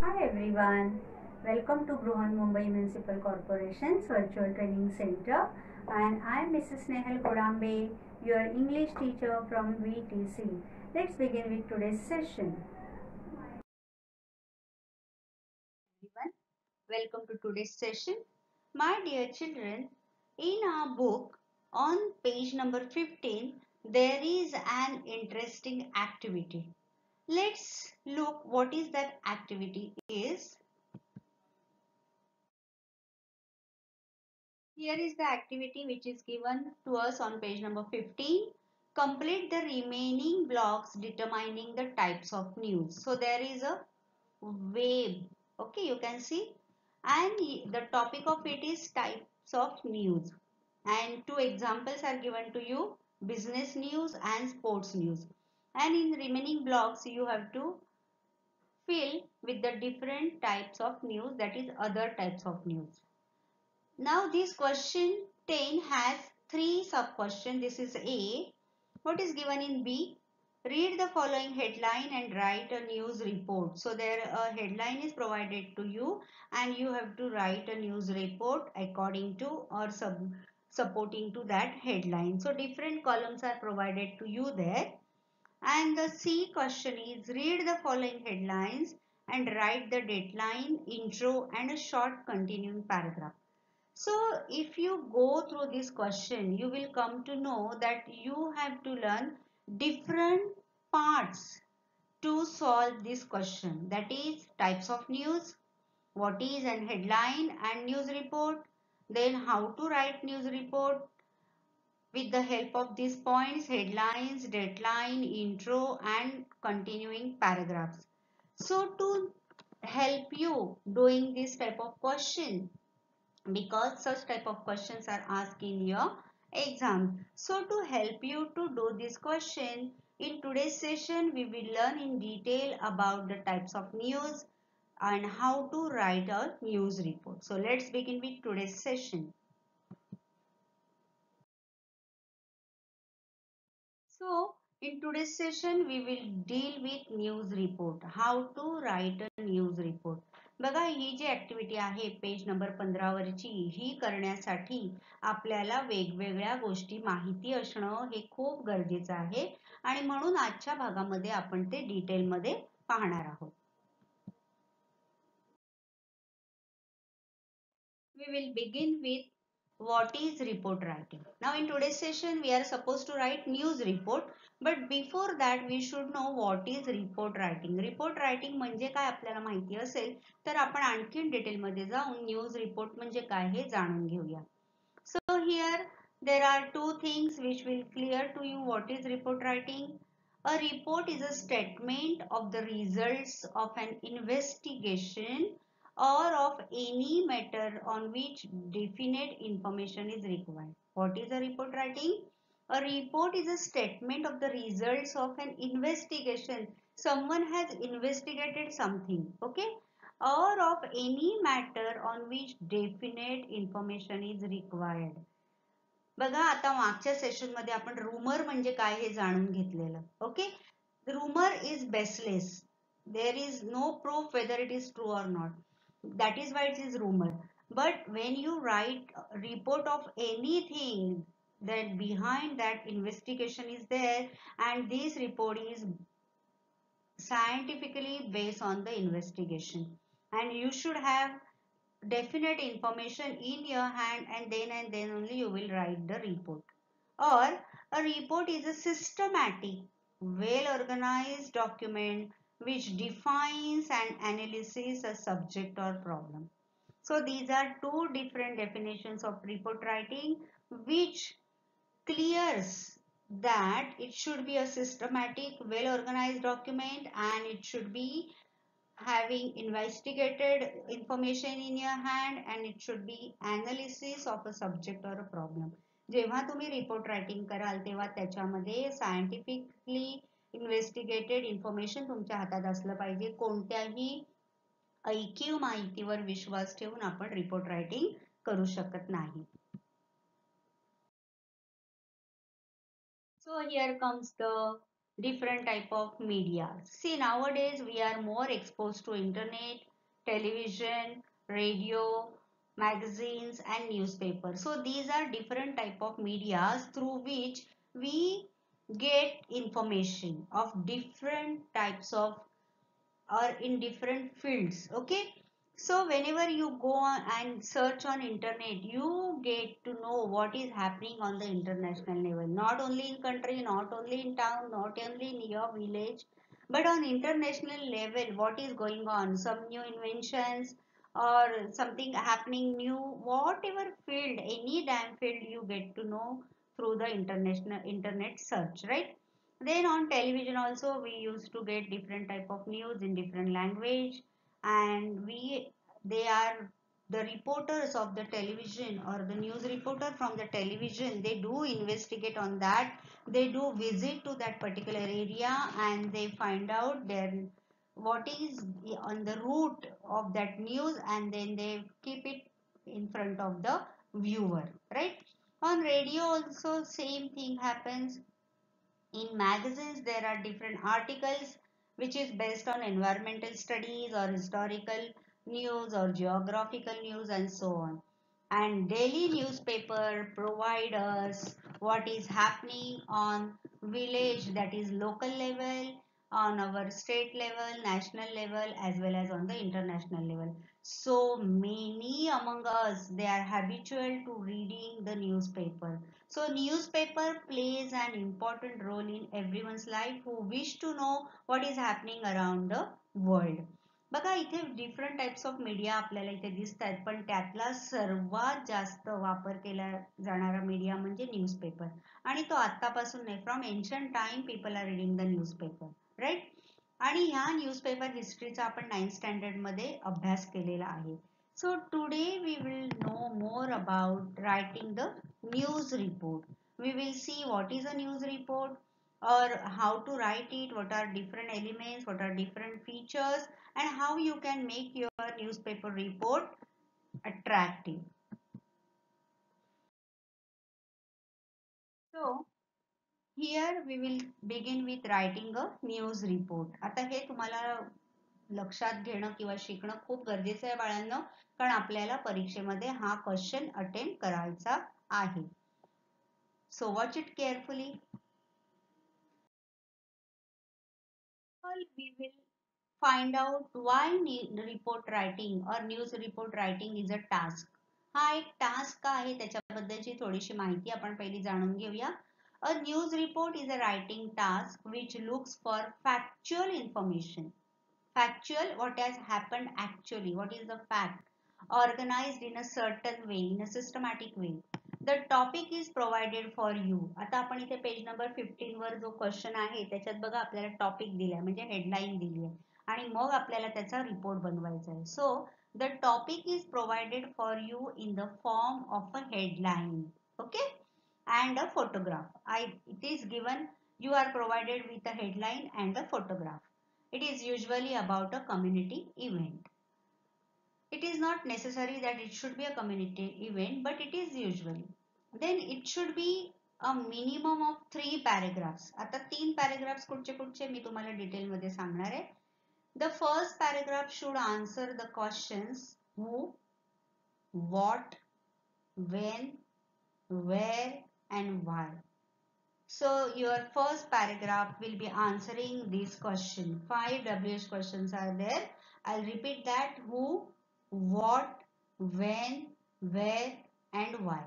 Hi everyone, welcome to Bruhan Mumbai Municipal Corporation's Virtual Training Center, and I am Mrs. Nehal Kodambe, your English teacher from VTC. Let's begin with today's session. Everyone, welcome to today's session. My dear children, in our book on page number 15, there is an interesting activity. Let's look what is that activity is. Here is the activity which is given to us on page number 15. Complete the remaining blocks determining the types of news. So there is a web. Okay, you can see. And the topic of it is types of news. And two examples are given to you. Business news and sports news. And in remaining blocks you have to fill with the different types of news, that is other types of news. Now this question 10 has three sub-questions. This is A. What is given in B? Read the following headline and write a news report. So there a headline is provided to you and you have to write a news report according to or supporting to that headline. So different columns are provided to you there. And the C question is read the following headlines and write the deadline, intro and a short continuing paragraph. So if you go through this question, you will come to know that you have to learn different parts to solve this question. That is types of news, what is an headline and news report, then how to write news report with the help of these points, headlines, deadline, intro and continuing paragraphs. So to help you doing this type of question, because such type of questions are asked in your exam. So to help you to do this question, in today's session we will learn in detail about the types of news and how to write a news report. So let's begin with today's session. So in today's session we will deal with news report, how to write a news report. बघा ही जी activity आहे page number 15 वरची, ही करण्यासाठी आपल्याला वेगवेगळ्या गोष्टी माहिती असणं हे खूप गरजेचं आहे आणि म्हणून आजच्या भागामध्ये आपण ते डिटेल मध्ये पाहणार आहोत. We will begin with what is report writing. Now in today's session we are supposed to write news report, but before that we should know what is report writing. Report writing म्हणजे काय आपल्याला माहिती असेल तर आपण आणखीन detail मध्ये जाऊन न्यूज रिपोर्ट म्हणजे काय हे जाणून घेऊया. So here there are two things which will clear to you what is report writing. A report is a statement of the results of an investigation or of any matter on which definite information is required. What is a report writing? A report is a statement of the results of an investigation. Someone has investigated something, okay? Or of any matter on which definite information is required. बघा आता मागच्या session मध्ये आपण rumor म्हणजे काय हे जाणून घेतलेलं. Okay, rumor is baseless. There is no proof whether it is true or not. That is why it is rumor. But when you write a report of anything, then behind that investigation is there and this report is scientifically based on the investigation and you should have definite information in your hand and then only you will write the report. Or a report is a systematic, well organized document which defines and analyzes a subject or problem. So these are two different definitions of report writing which clears that it should be a systematic, well organized document and it should be having investigated information in your hand and it should be analysis of a subject or a problem. जेव्हा तुम्ही report writing कराल तेव्हा त्याच्यामध्ये scientifically investigated information तुमच्या हातात असलं पाहिजे. कोणत्याही ऐकीव माहितीवर विश्वास ठेवून आपण रिपोर्ट रायटिंग करू शकत नाही. So here comes the different type of media. See, nowadays we are more exposed to internet television, radio, magazines and newspapers. So these are different type of medias through which we get information of different types of or in different fields. Okay, so whenever you go on and search on internet, you get to know what is happening on the international level, not only in country, not only in town, not only in your village, but on international level what is going on, some new inventions or something happening new, whatever field, any damn field, you get to know through the international internet search, right? Then on television also we used to get different type of news in different language, and we they are the reporters of the television or the news reporter from the television, they do investigate on that, they do visit to that particular area and they find out their what is on the root of that news, and then they keep it in front of the viewer, right? On radio also same thing happens. In magazines, there are different articles which is based on environmental studies or historical news or geographical news and so on. And daily newspaper provide us what is happening on village, that is local level, on our state level, national level, as well as on the international level. So many among us, they are habitual to reading the newspaper. So newspaper plays an important role in everyone's life who wish to know what is happening around the world. बघा इथे different types of media आपल्याला इथे दिसतात, पण त्यातला सर्वात जास्त वापर केला जाणारा मीडिया म्हणजे न्यूजपेपर. आणि तो आतापासून नाही, from ancient time people are reading the newspaper, right? आणि ह्या न्यूजपेपर हिस्ट्रीचा आपण 9th स्टँडर्ड मध्ये अभ्यास केलेला आहे. So today we will know more about writing the news report. We will see what is a news report or how to write it, what are different elements, what are different features, and how you can make your newspaper report attractive. So here we will begin with writing a news report. आता हे तुम्हाला लक्षात घेणं किंवा शिकणं खूप गरजेचं आहे बाळांनो, कारण आपल्याला परीक्षेमध्ये हा क्वेश्चन अटेम्प्ट करायचा आहे. So watch it carefully. We will find out why report writing or news report writing is a task. हा एक टास्क आहे, त्याच्याबद्दलची थोडीशी माहिती आपण पहिली जाणून घेऊया. A news report is a writing task which looks for factual information. Factual, what has happened actually, what is the fact, organized in a certain way, in a systematic way. The topic is provided for you. आता आपण इथे page number 15 वर जो question आहे त्याच्यात बघा आपल्याला topic दिलाय, म्हणजे हेडलाईन दिली आहे आणि मग आपल्याला त्याचा रिपोर्ट बनवायचा आहे. So the topic is provided for you in the form of a headline, okay, and a photograph. It is given, you are provided with a headline and a photograph. It is usually about a community event. It is not necessary that it should be a community event, but it is usually. Then it should be a minimum of 3 paragraphs. आता 3 paragraphs कुठचे कुठचे मी तुम्हाला detail मध्ये सांगणार आहे. The first paragraph should answer the questions who, what, when, where and why. So your first paragraph will be answering this question. 5 WH questions are there. I'll repeat that: who, what, when, where and why.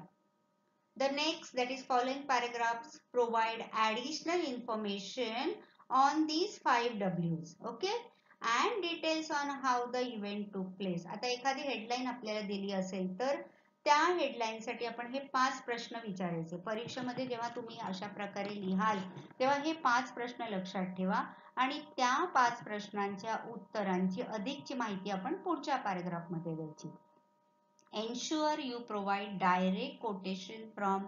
The next, that is following paragraphs, provide additional information on these 5 W's. Okay. And details on how the event took place. आता एखादी headline आपल्याला दिली असेल तर त्या headline साठी आपण हे 5 प्रश्न विचारायचे. परीक्षेमध्ये जेव्हा तुम्ही अशा प्रकारे लिहाल तेव्हा हे 5 प्रश्न लक्षात ठेवा आणि त्या 5 प्रश्नांच्या उत्तरांची अधिकची माहिती आपण पुढच्या पॅराग्राफ मध्ये द्यायची. Ensure you provide direct quotation from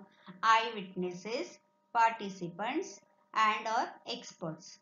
eyewitnesses, participants and or experts.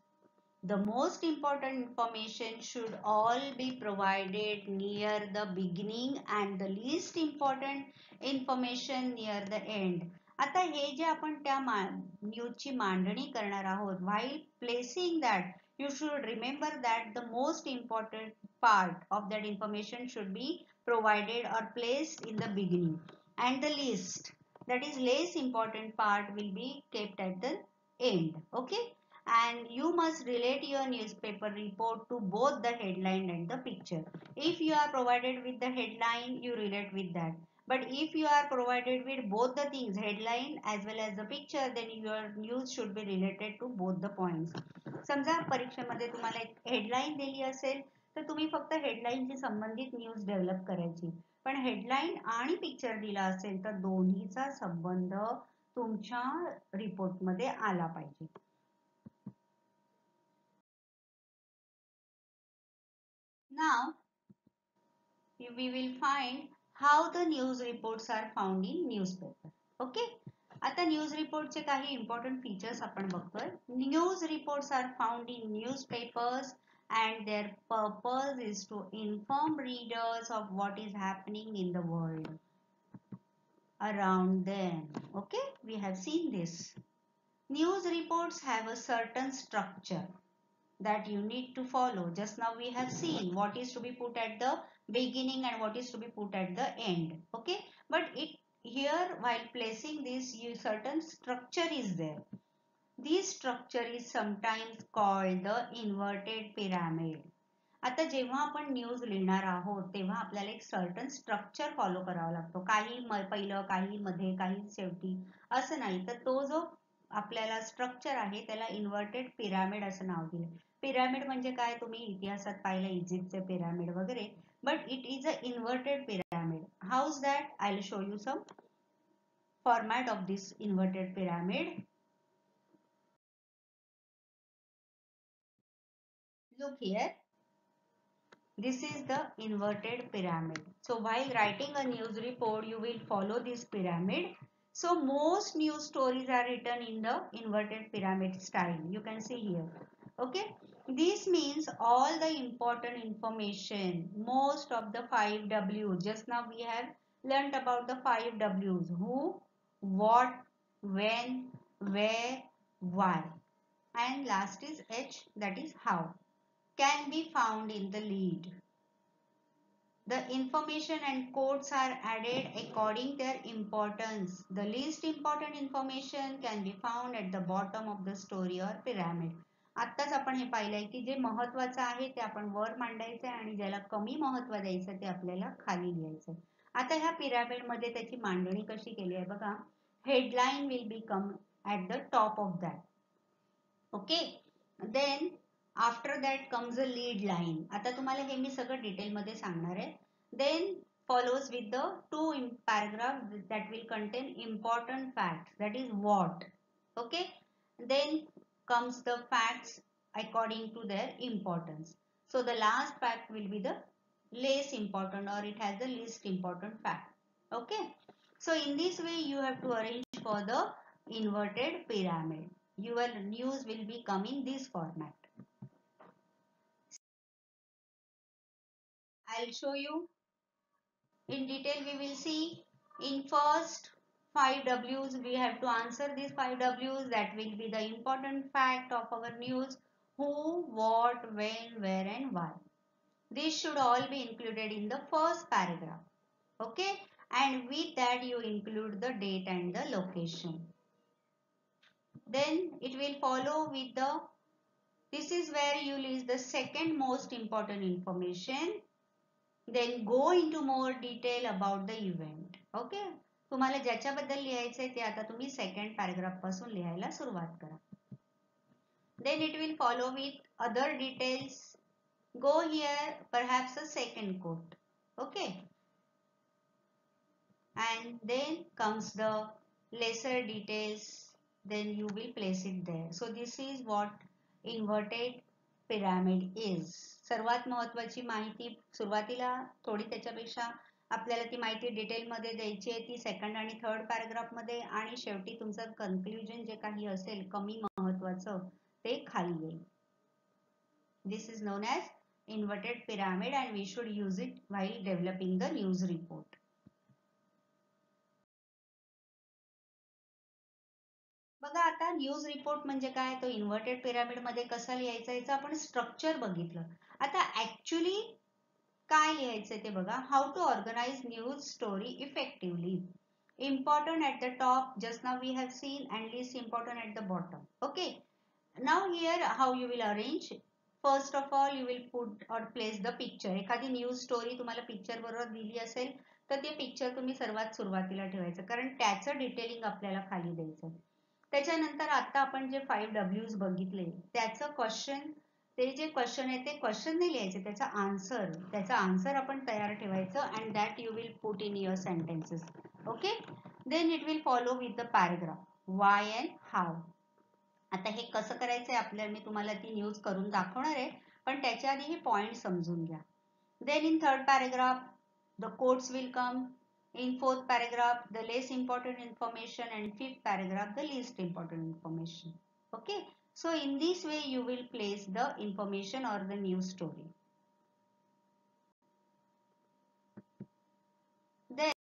The most important information should all be provided near the beginning and the least important information near the end. आता हे जे आपण त्या न्यूजची मांडणी करणार आहोत, while placing that You should remember that the most important part of that information should be provided or placed in the beginning, and the least, that is less important part, will be kept at the end. Okay, and you must relate your newspaper report to both the headline and the picture. If you are provided with the headline, you relate with that. But if you are provided with both the things, headline as well as the picture, then your news should be related to both the points. समजा परीक्षेमध्ये तुम्हाला एक headline दिली असेल तर तुम्ही फक्त हेडलाईनशी संबंधित न्यूज डेव्हलप करायची. पण हेडलाईन आणि पिक्चर दिला असेल तर दोन्हीचा संबंध तुमच्या रिपोर्टमध्ये आला पाहिजे. Now we will find how the news reports are found in newspaper. Okay, आता न्यूज रिपोर्टचे काही इम्पॉर्टंट फीचर्स आपण बघतोय. News reports are found in newspapers and their purpose is to inform readers of what is happening in the world around them. Okay, we have seen this. News reports have a certain structure that you need to follow. Just now we have seen what is to be put at the beginning and what is to be put at the end. Okay, but it here while placing this, certain structure is there. This structure is sometimes called the inverted pyramid. आता जेव्हा आपण news लिहिणार आहोत तेव्हा आपल्याला एक certain structure follow करावा लागतो. काही पहिलं, काही मध्ये, काही शेवटी, असं नाही. तर तो जो आपल्याला स्ट्रक्चर आहे त्याला इन्व्हर्टेड पिरामिड असं नाव दिलं. पिरामिड म्हणजे काय, तुम्ही इतिहासात पाहिलं इजिप्तचे पिरामिड वगैरे, but it is a inverted pyramid. How is that? I will show you some format of this inverted pyramid. Look here. This is the inverted pyramid. So while writing a news report, you will follow this pyramid. So most news stories are written in the inverted pyramid style. You can see here. Okay. This means all the important information, most of the 5 W's. Just now we have learnt about the 5 W's. Who, what, when, where, why. And last is H, that is how, can be found in the lead. The information and quotes are added according their importance. The least important information can be found at the bottom of the story or pyramid. आत्ताच आपण हे पाहिलंय की जे महत्वाचं आहे ते आपण वर मांडायचं आणि ज्याला कमी महत्व द्यायचं ते आपल्याला खाली लिहायचं. आता ह्या पिरामिड मध्ये त्याची मांडणी कशी केली आहे बघा. Headline will be come at the top of that. Okay, then after that comes a lead line. आता तुम्हाला हे मी सगळं डिटेल मध्ये सांगणार आहे. Then follows with the two paragraphs that will contain important facts, that is what. Okay, then comes the facts according to their importance. So the last fact will be the less important, or it has the least important fact. Okay, so in this way you have to arrange for the inverted pyramid. Your news will be come in this format. I'll show you in detail. We will see in first 5 W's. We have to answer these 5 W's. That will be the important fact of our news. Who, what, when, where and why. These should all be included in the first paragraph. Okay, and with that you include the date and the location. Then it will follow with the, this is where you list the second most important information. Then go into more detail about the event. Okay, तुम्हाला ज्याच्याबद्दल लिहायचंय ते आता तुम्ही second paragraph पासून लिहायला सुरुवात करा. Then it will follow with other details. Go here, perhaps a second quote. Okay, and then comes the lesser details. Then you will place it there. So this is what inverted pyramid is. सर्वात महत्वाची माहिती सुरुवातीला थोडी त्याच्यापेक्षा आपल्याला ती माहिती detail मध्ये द्यायची आहे ती सेकंड आणि थर्ड पॅराग्राफ मध्ये, आणि शेवटी तुमचं कन्क्लुजन जे काही असेल कमी महत्वाचं ते खाली येईल. This is known as inverted pyramid and we should use it while developing the news report. बघा आता न्यूज रिपोर्ट म्हणजे काय, तो इन्व्हर्टेड पिरामिड मध्ये कसा लिहायचा याचं आपण स्ट्रक्चर बघितलं. आता ऍक्च्युली काय लिहायचंय ते बघा. How to organise news story effectively. Important at the top, just now we have seen, and least important at the bottom. Okay. Now here how you will arrange. First of all you will put or place the picture. एखादी news story तुम्हाला picture बरोबर दिली असेल तर ते picture तुम्ही सर्वात सुरुवातीला ठेवायचं, कारण त्याचं डिटेलिंग आपल्याला खाली द्यायचं. त्याच्यानंतर आता आपण जे 5 Ws बघितले त्याचं क्वेश्चन, ते जे क्वेश्चन आहे ते क्वेश्चन नाही लिहायचे, त्याचा आन्सर आपण तयार ठेवायचं. And that you will put in your sentences. Okay. Then it will follow with the paragraph why and how. आता हे कसं करायचंय आपल्याला, मी तुम्हाला ती न्यूज करून दाखवणार आहे, पण त्याच्या आधी हे पॉइंट समजून घ्या. Then in third paragraph the quotes will come. In fourth paragraph, the less important information, and fifth paragraph, the least important information. Okay. So in this way, you will place the information or the news story. Then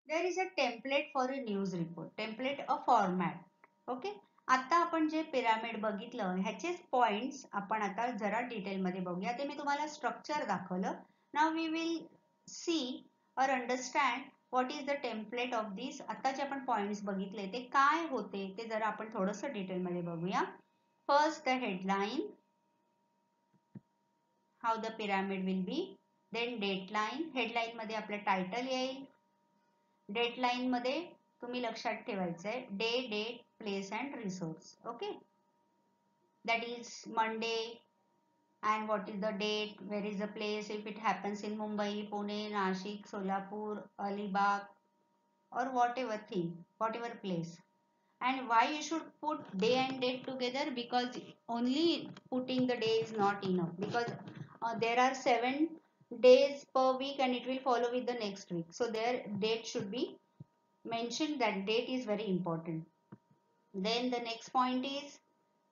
there is a template for a news report. Template a format. Okay. आता आपण जे pyramid बघितलं ह्याचेच points आपण आता जरा detail मध्ये बघूया. ते मी तुम्हाला स्ट्रक्चर दाखवलं. Now we will see or understand what is the template of these. आता जे आपण पॉइंट्स बघितले ते काय होते ते जरा आपण थोडंसं डिटेल मध्ये बघूया. First the headline, how the pyramid will be. Then dateline, headline मध्ये आपलं टायटल येईल. डेटलाईन मध्ये तुम्ही लक्षात ठेवायचं आहे day, date, place and resource. Okay. That is Monday, and what is the date, where is the place, if it happens in Mumbai, Pune, Nashik, Solapur, Alibag, or whatever thing, whatever place. And why you should put day and date together, because only putting the day is not enough, because there are 7 days per week and it will follow with the next week, so their date should be mentioned. That date is very important. Then the next point is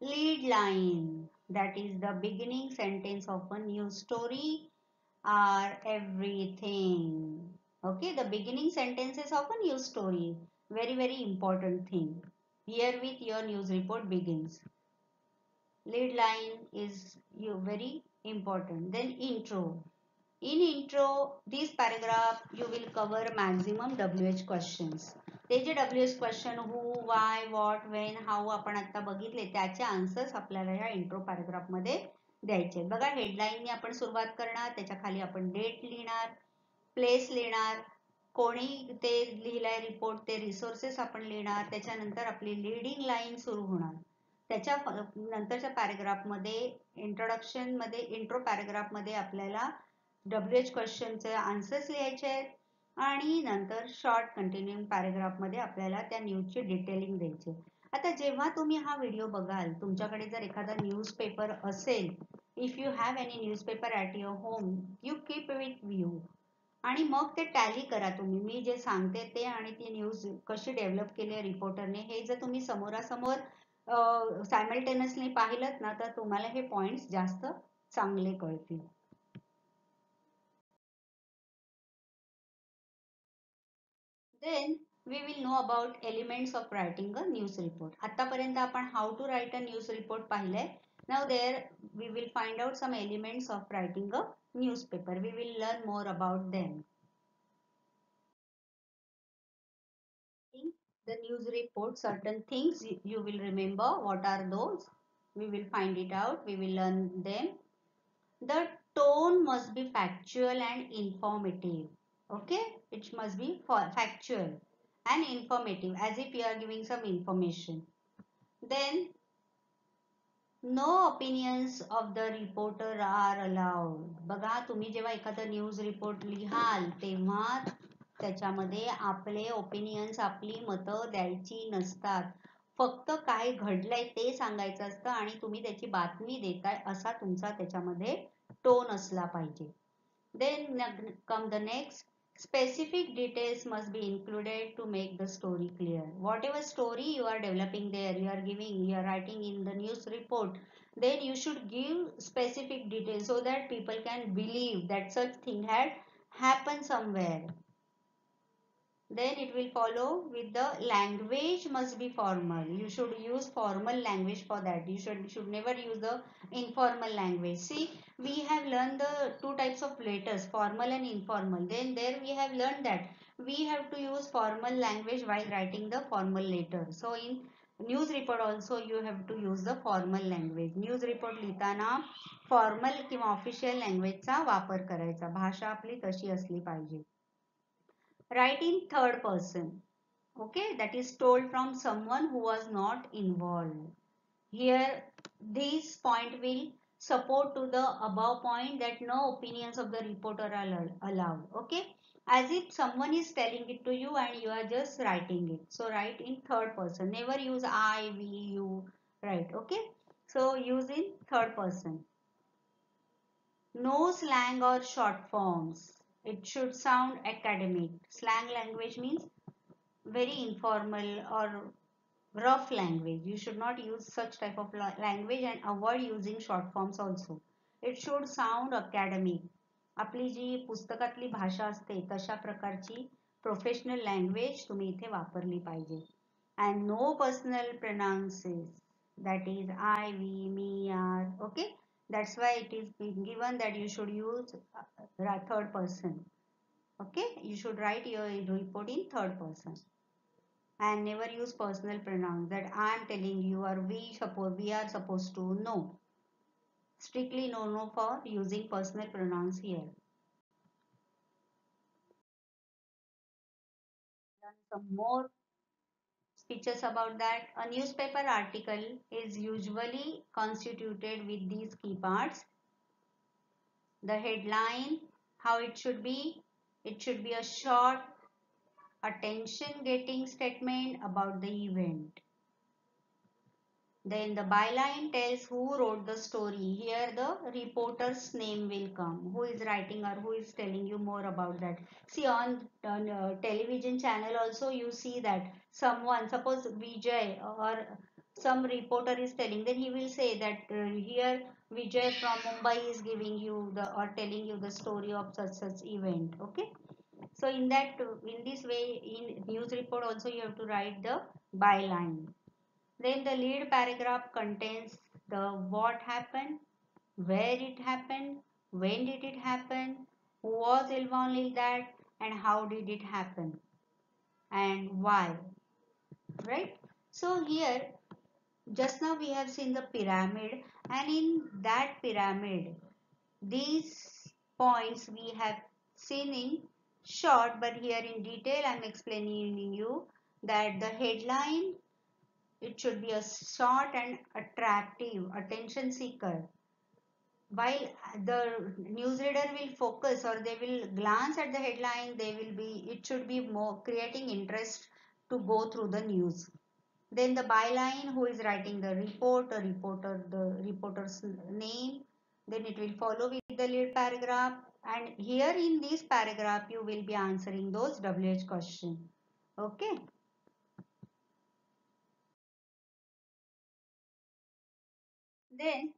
lead line, that is the beginning sentence of a news story are everything. Okay, the beginning sentences of a news story, very important thing. Here with your news report begins. Lead line is very important. Then intro. In intro, this paragraph you will cover maximum WH questions. ते जे WH question who, why, what, when, how आपण आता बघितले त्याचे answers आपल्याला ह्या intro paragraph मध्ये द्यायचे. बघा हेडलाईनने आपण सुरुवात करणार, त्याच्या खाली आपण डेट लिहिणार, प्लेस लिहिणार, कोणी ते लिहिलाय रिपोर्ट ते रिसोर्सेस आपण लिहिणार, त्याच्यानंतर आपली लीडिंग लाईन सुरू होणार. त्याच्या नंतरच्या पॅराग्राफ मध्ये इंट्रोडक्शन मध्ये इंट्रो पॅराग्राफ मध्ये आपल्याला WH क्वेश्चनचे आन्सर्स लिहायचे आहेत आणि नंतर शॉर्ट कंटिन्यूइंग पॅराग्राफ मध्ये आपल्याला त्या न्यूजची डिटेलिंग द्यायची. आता जेव्हा तुम्ही हा व्हिडिओ बघाल, तुमच्याकडे जर एखादा न्यूजपेपर असेल, if you have any newspaper at your home, you keep with you आणि मग ते टॅली करा तुम्ही. मी जे सांगते ते आणि ती न्यूज कशी डेव्हलप केली आहे रिपोर्टरने, हे जर तुम्ही समोरासमोर सायमल्टेनियसली पाहिलं ना तर तुम्हाला हे पॉइंट्स जास्त चांगले कळतील. Then we will know about elements of writing a news report. आतापर्यंत आपण how to write a news report पाहिलंय. Now there we will find out some elements of writing a newspaper. We will learn more about them. The news report, certain things you will remember. What are those? We will find it out. We will learn them. The tone must be factual and informative. Okay, it must be factual and informative, as if you are giving some information. Then no opinions of the reporter are allowed. बघा तुम्ही जेव्हा एखादा news report लिहाल तेव्हा त्याच्यामध्ये आपले opinions, आपली मतं द्यायची नसतात. फक्त काय घडलंय ते सांगायचं असतं आणि तुम्ही त्याची बातमी देताय असा तुमचा त्याच्यामध्ये टोन असला पाहिजे. Then come the next. Specific details must be included to make the story clear. Whatever story you are developing there, you are giving, you are writing in the news report, then you should give specific details so that people can believe that such thing had happened somewhere. Then it will follow with the language must be formal. You should use formal language for that. You should never use the informal language. See, we have learned the two types of letters, formal and informal. Then there we have learned that we have to use formal language while writing the formal letter. So in news report also you have to use the formal language. News report लिहिताना formal किंवा official लँग्वेजचा वापर करायचा. भाषा आपली तशी असली पाहिजे. Write in third person. Okay, that is told from someone who was not involved. Here, this point will support to the above point that no opinions of the reporter are allowed. Okay, as if someone is telling it to you and you are just writing it. So write in third person. Never use I, we, you. Right. Okay. So use in third person. No slang or short forms. It should sound academic. Slang language means very informal or rough language. You should not use such type of language and avoid using short forms also. It should sound academic. आपली जी पुस्तकातली भाषा असते तशा प्रकारची professional language तुम्ही इथे वापरली पाहिजे. And no personal pronouns, that is I, we, me, are. Okay, that's why it is being given that you should use third person. Okay, you should write your report in third person and never use personal pronouns that I am telling you or we are supposed to. No, strictly no for using personal pronouns here. Learn some more speeches about that. A newspaper article is usually constituted with these key parts. The headline, how it should be. It should be a short, attention-getting statement about the event. Then the byline tells who wrote the story. Here the reporter's name will come. Who is writing or who is telling you more about that. See on television channel also you see that someone, suppose Vijay or some reporter is telling, then he will say that here Vijay from Mumbai is giving you the or telling you the story of such event. Okay. So in this way in news report also you have to write the byline. Then the lead paragraph contains the what happened, where it happened, when did it happen, who was involved in that, and how did it happen, and why. Right? So here, just now we have seen the pyramid, and in that pyramid, these points we have seen in short, but here in detail I am explaining you that the headline, it should be a short and attractive, attention seeker. While the newsreader will focus or they will glance at the headline, it should be more creating interest to go through the news. Then the byline, who is writing the report, the reporter's name. Then it will follow with the lead paragraph. And here in this paragraph, you will be answering those WH questions. Okay. Then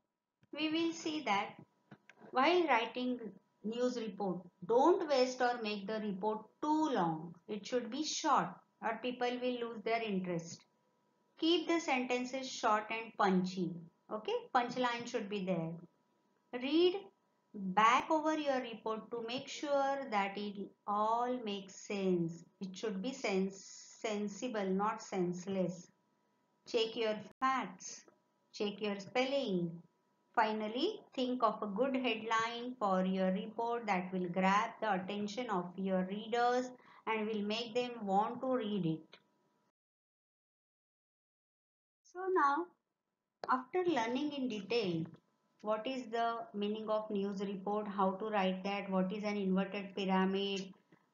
we will see that while writing news report, don't waste or make the report too long. It should be short or people will lose their interest. Keep the sentences short and punchy. Okay, punchline should be there. Read back over your report to make sure that it all makes sense. It should be sensible, not senseless. Check your facts. Check your spelling. Finally, think of a good headline for your report that will grab the attention of your readers and will make them want to read it. So now, after learning in detail what is the meaning of news report, how to write that, what is an inverted pyramid,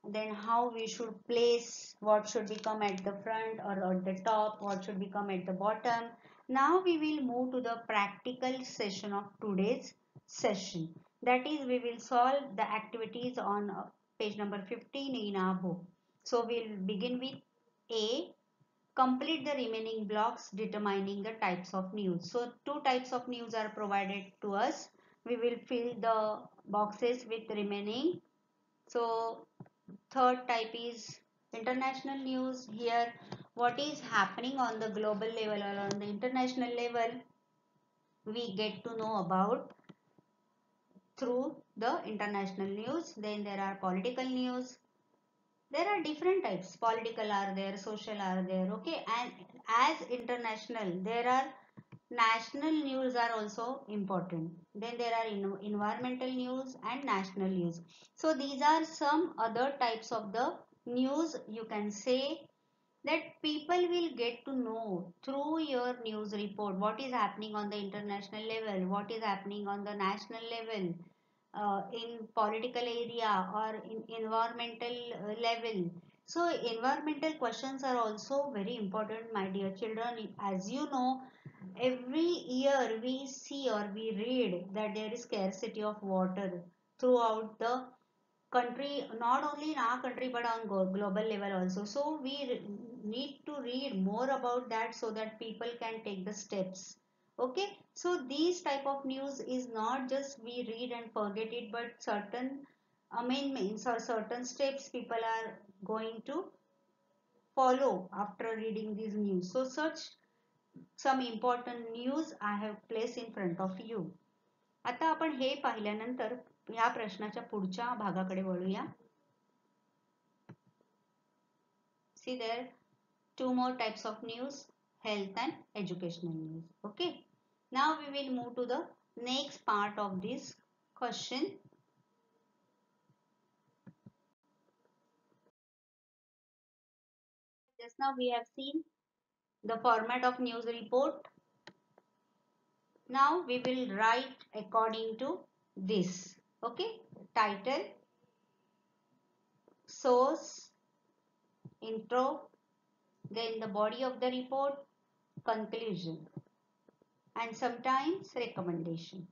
then how we should place what should become at the front or at the top, what should become at the bottom. Now we will move to the practical session of today's session. That is, we will solve the activities on page number 15 in our book. So we'll begin with A. Complete the remaining blocks determining the types of news. So two types of news are provided to us. We will fill the boxes with remaining. So third type is International news here, what is happening on the global level or on the international level, we get to know about through the international news. Then there are political news. There are different types. Political are there, social are there, okay. And as international, there are national news are also important. Then there are environmental news and national news. So these are some other types of the news, you can say, that people will get to know through your news report what is happening on the international level, what is happening on the national level, in political area or in environmental level. So environmental questions are also very important, my dear children. As you know, every year we see or we read that there is scarcity of water throughout the country, not only in our country but on global level also. So we need to read more about that so that people can take the steps. Okay, so these type of news is not just we read and forget it, but certain amendments or certain steps people are going to follow after reading these news. So such some important news I have placed in front of you. आता आपण हे पाहिल्यानंतर या प्रश्नाच्या पुढच्या भागाकडे वळूया. See there two more types of news, health and educational news. Okay. Now we will move to the next part of this question. Just now we have seen the format of news report. Now we will write according to this. Okay. Title, source, intro, then the body of the report, conclusion, and sometimes recommendation.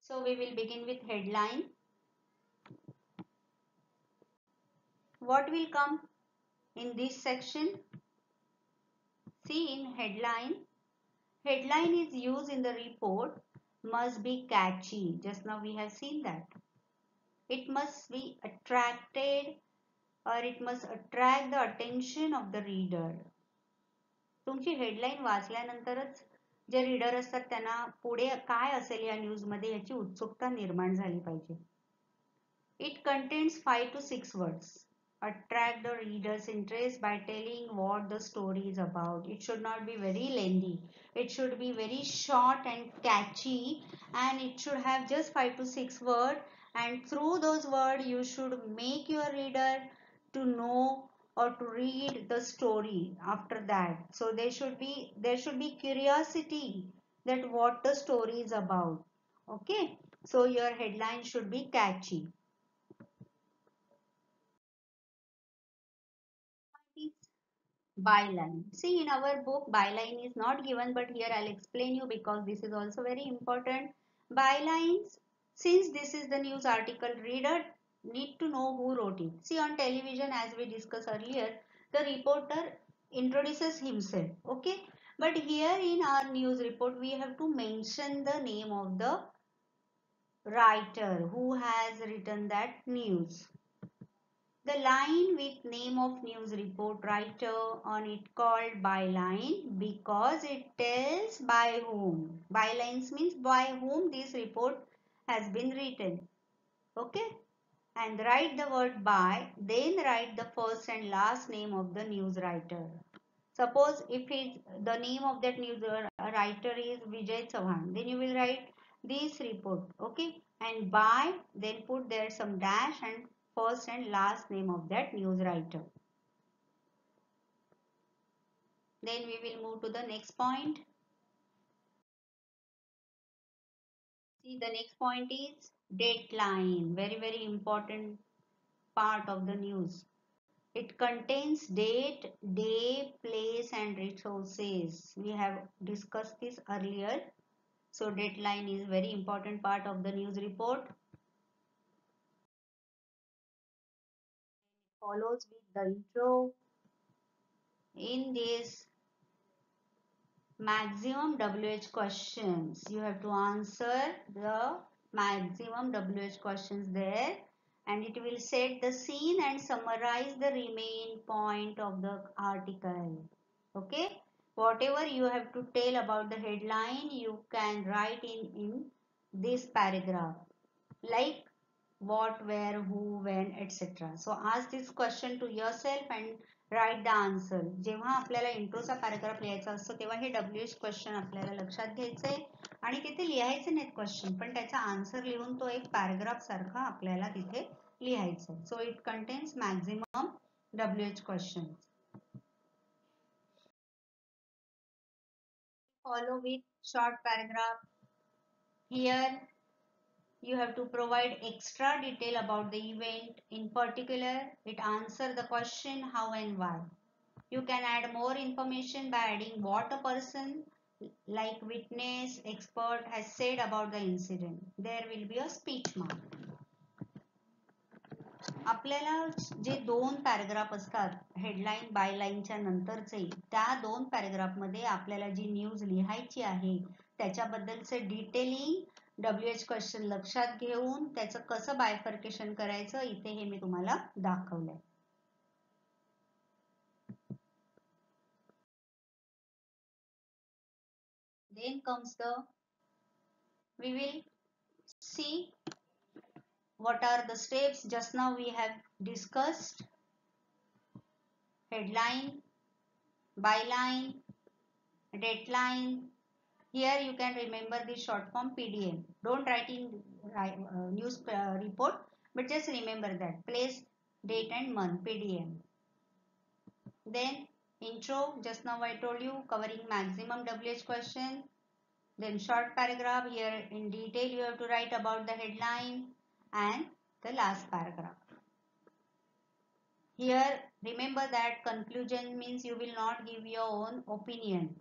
So we will begin with headline. What will come in this section? See, in headline, headline is used in the report must be catchy. Just now we have seen that. It must be attracted or it must attract the attention of the reader. तुमची headline वाचल्यानंतरच जे reader असतात त्यांना पुढे काय असेल या news मध्ये याची उत्सुकता निर्माण झाली पाहिजे. It contains 5 to 6 words. Attract the reader's interest by telling what the story is about. It should not be very lengthy. It should be very short and catchy, and it should have just 5 to 6 words, and through those words you should make your reader to know or to read the story after that. So there should be curiosity that what the story is about. Okay, so your headline should be catchy. Byline. See, in our book, byline is not given, but here I'll explain you because this is also very important. Bylines, since this is the news article, reader need to know who wrote it. See, on television, as we discussed earlier, the reporter introduces himself. Okay, but here in our news report, we have to mention the name of the writer who has written that news. The line with name of news report writer on it called byline because it tells by whom. Bylines means by whom this report has been written. Okay? And write the word by, then write the first and last name of the news writer. Suppose if the name of that news writer is Vijay Chauhan, then you will write this report. Okay? And by, then put there some dash and first and last name of that news writer. Then we will move to the next point. See, the next point is dateline. Very, very important part of the news. It contains date, day, place and resources. We have discussed this earlier. So dateline is very important part of the news report. Follows with the intro. In this maximum WH questions, you have to answer the maximum WH questions there, and it will set the scene and summarize the remaining point of the article. Okay, whatever you have to tell about the headline, you can write in this paragraph, like what, where, who, when, etc. So ask this question to yourself and write the answer. जेव्हा आपल्याला इंट्रोचा paragraph लिहायचा असतो तेव्हा हे WH question आपल्याला लक्षात घ्यायचंय आणि तिथे लिहायचे नाहीत क्वेश्चन, पण त्याचा आन्सर लिहून तो एक पॅराग्राफ सारखा आपल्याला तिथे लिहायचा. So it contains maximum WH question. Follow with short paragraph. Here you have to provide extra detail about the event. In particular, it answers the question how and why. You can add more information by adding what a person like witness, expert has said about the incident. There will be a speech mark. आपल्याला जे दोन paragraph असतात headline बायलाईनच्या नंतरचे, त्या दोन paragraph मध्ये आपल्याला जी news लिहायची आहे त्याच्याबद्दलचं डिटेलिंग WH क्वेश्चन लक्षात घेऊन त्याचं कसं बायफर्केशन करायचं इथे हे मी तुम्हाला दाखवलंय. Then comes we will see what are the steps. Just now we have discussed headline, byline, deadline. Here you can remember the short form PDM. Don't write in news report, but just remember that. Place, date and month, PDM. Then intro, just now I told you, covering maximum WH question. Then short paragraph, here in detail you have to write about the headline and the last paragraph. Here remember that conclusion means you will not give your own opinion.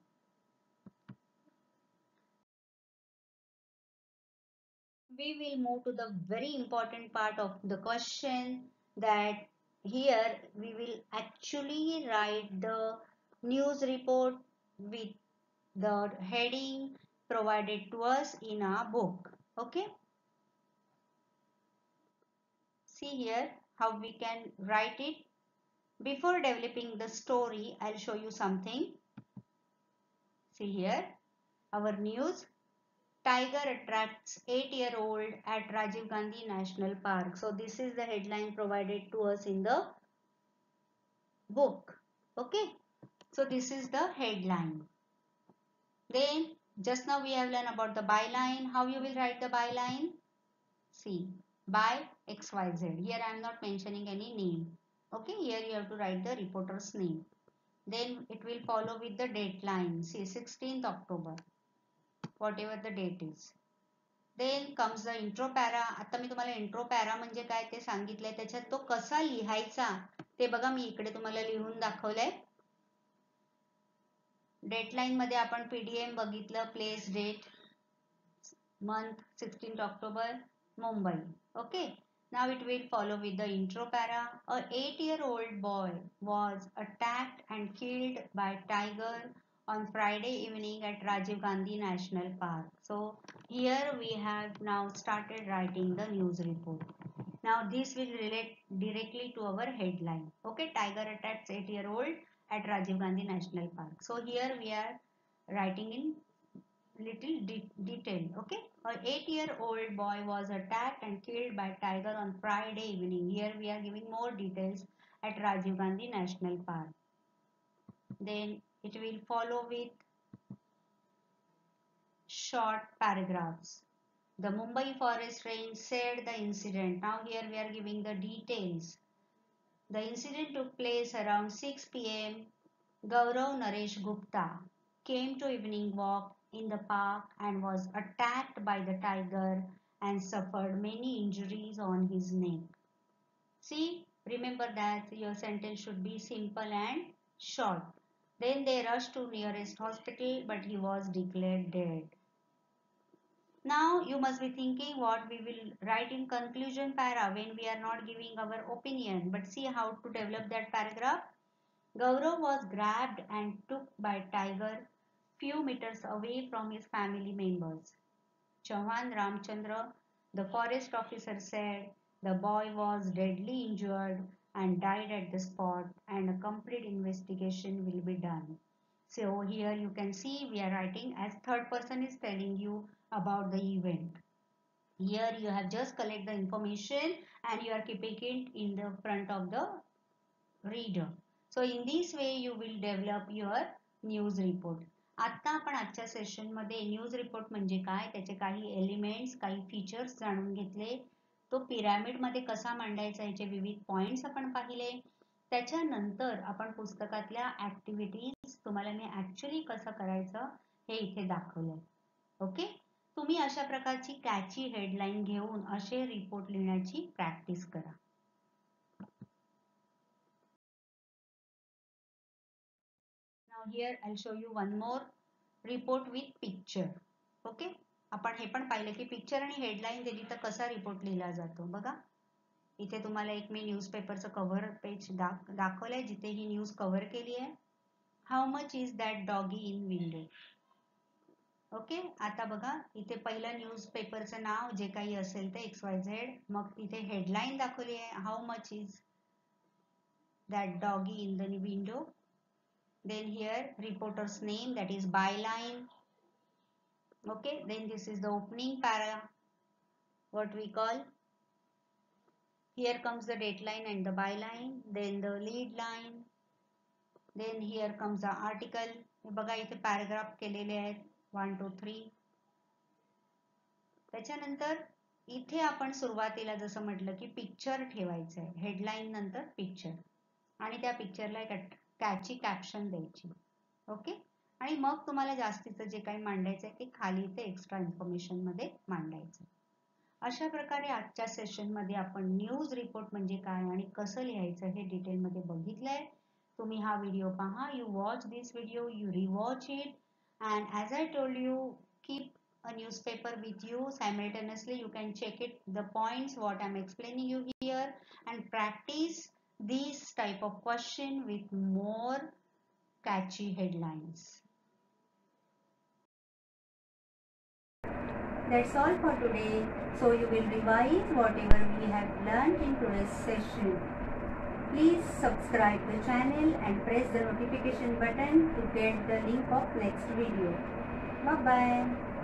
We will move to the very important part of the question, that here we will actually write the news report with the heading provided to us in our book. Okay. See here how we can write it. Before developing the story, I'll show you something. See here, our news. Tiger attracts 8-year-old at Rajiv Gandhi National Park. So this is the headline provided to us in the book. Okay. So this is the headline. Then just now we have learned about the byline. How you will write the byline? See, by XYZ. Here I am not mentioning any name. Okay. Here you have to write the reporter's name. Then it will follow with the deadline. See, 16th October. Whatever the date is. Then comes the intro para. आता मी तुम्हाला intro para म्हणजे काय ते सांगितलंय. त्याच्यात तो कसा लिहायचा ते बघा मी इकडे तुम्हाला लिहून दाखवलंय. डेटलाईन मध्ये आपण PDM बघितलं. Place, date, month 16th October, Mumbai. Okay. Now it will follow with the intro para. A 8-year-old boy was attacked and killed by tiger on Friday evening at Rajiv Gandhi National Park. So here we have now started writing the news report. Now this will relate directly to our headline. Okay, tiger attacks 8-year-old at Rajiv Gandhi National Park. So here we are writing in little detail. Okay, an 8-year-old boy was attacked and killed by tiger on Friday evening. Here we are giving more details at Rajiv Gandhi National Park. Then it will follow with short paragraphs. The Mumbai Forest Range said the incident. Now here we are giving the details. The incident took place around 6 p.m. Gaurav Naresh Gupta came to evening walk in the park and was attacked by the tiger and suffered many injuries on his neck. See, remember that your sentence should be simple and short. Then they rushed to nearest hospital, but he was declared dead. Now you must be thinking what we will write in conclusion para when we are not giving our opinion. But see how to develop that paragraph. Gaurav was grabbed and took by tiger few meters away from his family members. Chauhan Ramchandra The forest officer said the boy was deadly injured and died at the spot, and a complete investigation will be done. So here you can see we are writing as third person is telling you about the event. Here you have just collect the information and you are keeping it in the front of the reader. So in this way you will develop your news report. आता आपण आजच्या session मध्ये news report म्हणजे काय, त्याचे काही elements, काही features जाणून घेतले. तो पिरॅमिड मध्ये कसा मांडायचा याचे विविध पॉइंट्स आपण पाहिले. त्याच्यानंतर आपण पुस्तकातल्या ऍक्टिव्हिटीज तुम्हाला मी ऍक्च्युअली कसं करायचं हे इथे दाखवलंय. ओके, तुम्ही अशा प्रकारची कॅची हेडलाईन घेऊन असे रिपोर्ट लिहिण्याची प्रॅक्टिस करा. Now here I'll show you one more report with picture. Okay, आपण हे पण पाहिलं की पिक्चर आणि हेडलाईन दिली तर कसा रिपोर्ट लिहिला जातो. बघा इथे तुम्हाला एक मी न्यूजपेपरचं कव्हर पेज दाखवलंय जिथे ही न्यूज कव्हर केली आहे. How much is that doggy in window. Okay, आता बघा इथे पहिलं न्यूजपेपरचं नाव जे काही असेल ते XYZ, मग तिथे हेडलाईन दाखवली आहे how much is that doggy in the window. Then here reporter's name, that is byline. Okay, then this is the opening para, what we call. Here comes the dateline and the byline, then the lead line, then here comes the article. बघा इथे paragraph केलेले आहेत 1 2 3. त्याच्यानंतर इथे आपण सुरुवातीला जसं म्हटलं की पिक्चर ठेवायचं आहे, हेडलाईन नंतर पिक्चर, आणि त्या पिक्चरला एक कॅची कॅप्शन द्यायची. ओके, आणि मग तुम्हाला जास्तीचं जे काही मांडायचं आहे ते खाली ते एक्स्ट्रा इन्फॉर्मेशन मध्ये मांडायचं. अशा प्रकारे आजच्या सेशन मध्ये आपण न्यूज रिपोर्ट म्हणजे काय आणि कसं लिहायचं हे डिटेल मध्ये बघितलंय. तुम्ही हा व्हिडिओ पहा, you watch this video, you rewatch it, and as I told you keep a newspaper with you. Simultaneously you can check it the points what I'm explaining you here and practice these type of question with more catchy headlines. That's all for today. So you will revise whatever we have learned in today's session. Please subscribe the channel and press the notification button to get the link of next video. Bye bye.